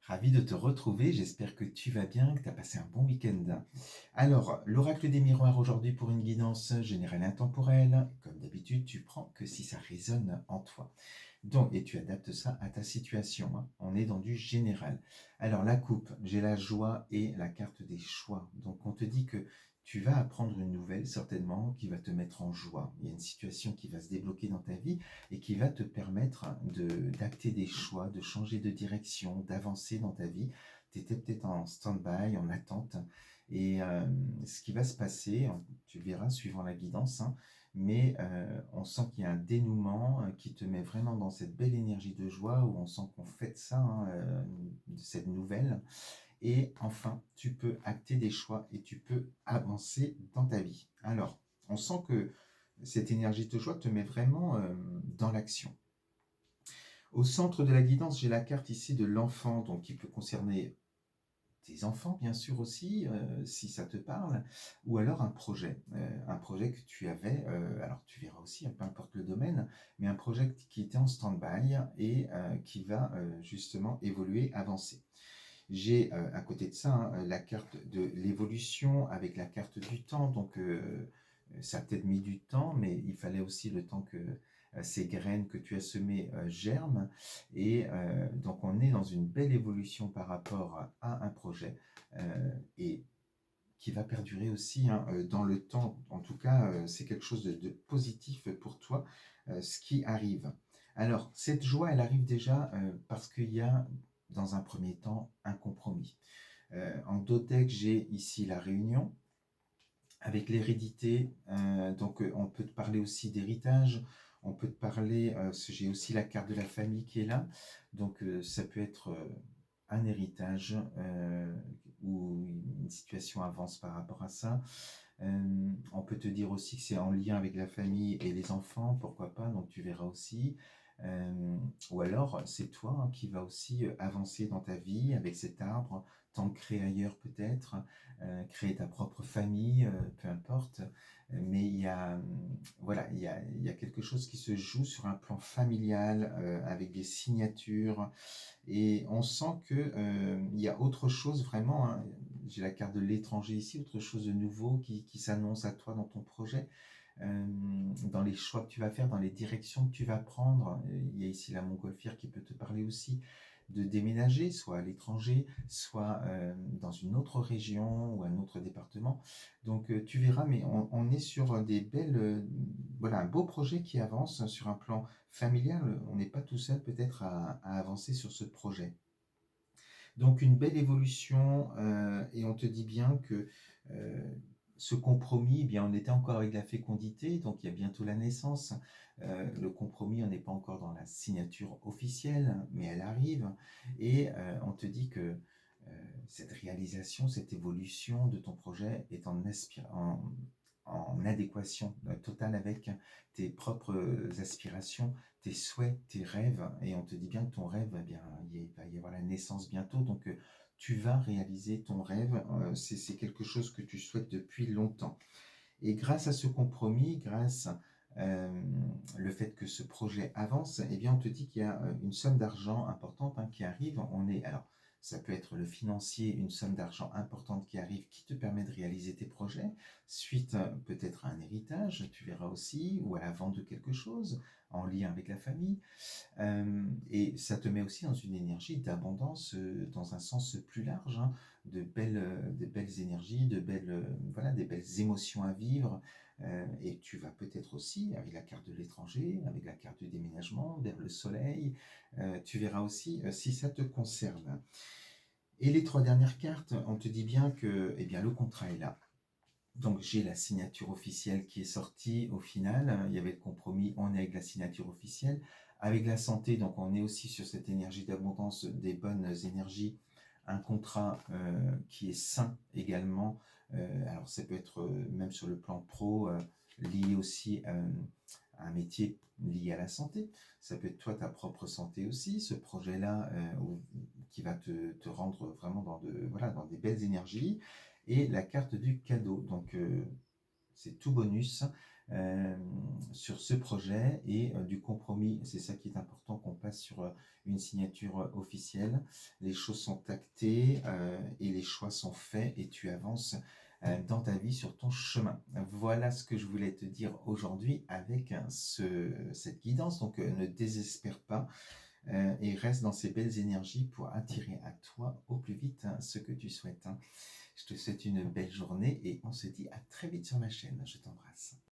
Ravi de te retrouver, j'espère que tu vas bien, que tu as passé un bon week-end. Alors, l'oracle des miroirs aujourd'hui pour une guidance générale intemporelle. Comme d'habitude, tu prends que si ça résonne en toi. Donc, et tu adaptes ça à ta situation, hein. On est dans du général. Alors, la coupe, j'ai la joie et la carte des choix. Donc, on te dit que tu vas apprendre une nouvelle, certainement, qui va te mettre en joie. Il y a une situation qui va se débloquer dans ta vie et qui va te permettre d'acter des choix, de changer de direction, d'avancer dans ta vie. Tu étais peut-être en stand-by, en attente. Et ce qui va se passer, tu verras suivant la guidance, hein, mais on sent qu'il y a un dénouement qui te met vraiment dans cette belle énergie de joie où on sent qu'on fête ça, hein, cette nouvelle. Et enfin, tu peux acter des choix et tu peux avancer dans ta vie. Alors, on sent que cette énergie de joie te met vraiment dans l'action. Au centre de la guidance, j'ai la carte ici de l'enfant, donc qui peut concerner tes enfants, bien sûr aussi, si ça te parle, ou alors un projet que tu avais, alors tu verras aussi, peu importe le domaine, mais un projet qui était en stand-by et qui va justement évoluer, avancer. J'ai à côté de ça, hein, la carte de l'évolution avec la carte du temps, donc ça a peut-être mis du temps, mais il fallait aussi le temps que ces graines que tu as semées germent. Et donc on est dans une belle évolution par rapport à un projet et qui va perdurer aussi, hein, dans le temps. En tout cas, c'est quelque chose de positif pour toi, ce qui arrive. Alors, cette joie, elle arrive déjà parce qu'il y a, dans un premier temps, un compromis. En Dodec, j'ai ici la réunion avec l'hérédité. Donc, on peut te parler aussi d'héritage. On peut te parler, j'ai aussi la carte de la famille qui est là. Donc, ça peut être un héritage où une situation avance par rapport à ça. On peut te dire aussi que c'est en lien avec la famille et les enfants, pourquoi pas, donc tu verras aussi. Ou alors, c'est toi, hein, qui va aussi avancer dans ta vie avec cet arbre, t'ancrer ailleurs peut-être, créer ta propre famille, peu importe. Mais il y a, voilà, il y a quelque chose qui se joue sur un plan familial, avec des signatures, et on sent que il y a autre chose vraiment, hein. J'ai la carte de l'étranger ici, autre chose de nouveau qui s'annonce à toi dans ton projet, dans les choix que tu vas faire, dans les directions que tu vas prendre. Il y a ici la montgolfière qui peut te parler aussi de déménager, soit à l'étranger, soit dans une autre région ou un autre département. Donc tu verras, mais on est sur des belles, voilà, un beau projet qui avance sur un plan familial. On n'est pas tout seul peut-être à avancer sur ce projet. Donc une belle évolution, et on te dit bien que ce compromis, eh bien, on était encore avec la fécondité, donc il y a bientôt la naissance. Le compromis, on n'est pas encore dans la signature officielle, mais elle arrive. Et on te dit que cette réalisation, cette évolution de ton projet est en adéquation totale avec tes propres aspirations, tes souhaits, tes rêves. Et on te dit bien que ton rêve, eh bien, il va y avoir la naissance bientôt. Donc, tu vas réaliser ton rêve. C'est quelque chose que tu souhaites depuis longtemps. Et grâce à ce compromis, grâce le fait que ce projet avance, eh bien, on te dit qu'il y a une somme d'argent importante, hein, qui arrive. Alors, ça peut être le financier, une somme d'argent importante qui arrive, qui te permet de réaliser tes projets, suite peut-être à un héritage, tu verras aussi, ou à la vente de quelque chose en lien avec la famille. Et ça te met aussi dans une énergie d'abondance, dans un sens plus large, hein, de belles énergies, voilà, des belles émotions à vivre. Et tu vas peut-être aussi, avec la carte de l'étranger, avec la carte du déménagement, vers le soleil, tu verras aussi si ça te concerne. Et les trois dernières cartes, on te dit bien que eh bien, le contrat est là. Donc j'ai la signature officielle qui est sortie au final. Il y avait le compromis, on est avec la signature officielle. Avec la santé, donc on est aussi sur cette énergie d'abondance, des bonnes énergies. Un contrat qui est sain également. Alors ça peut être même sur le plan pro, lié aussi à un métier lié à la santé. Ça peut être toi, ta propre santé aussi, ce projet-là qui va te rendre vraiment voilà, dans des belles énergies. Et la carte du cadeau. Donc, c'est tout bonus sur ce projet et du compromis. C'est ça qui est important, qu'on passe sur une signature officielle. Les choses sont actées et les choix sont faits et tu avances dans ta vie sur ton chemin. Voilà ce que je voulais te dire aujourd'hui avec cette guidance. Donc ne désespère pas et reste dans ces belles énergies pour attirer à toi au plus vite ce que tu souhaites. Je te souhaite une belle journée et on se dit à très vite sur ma chaîne. Je t'embrasse.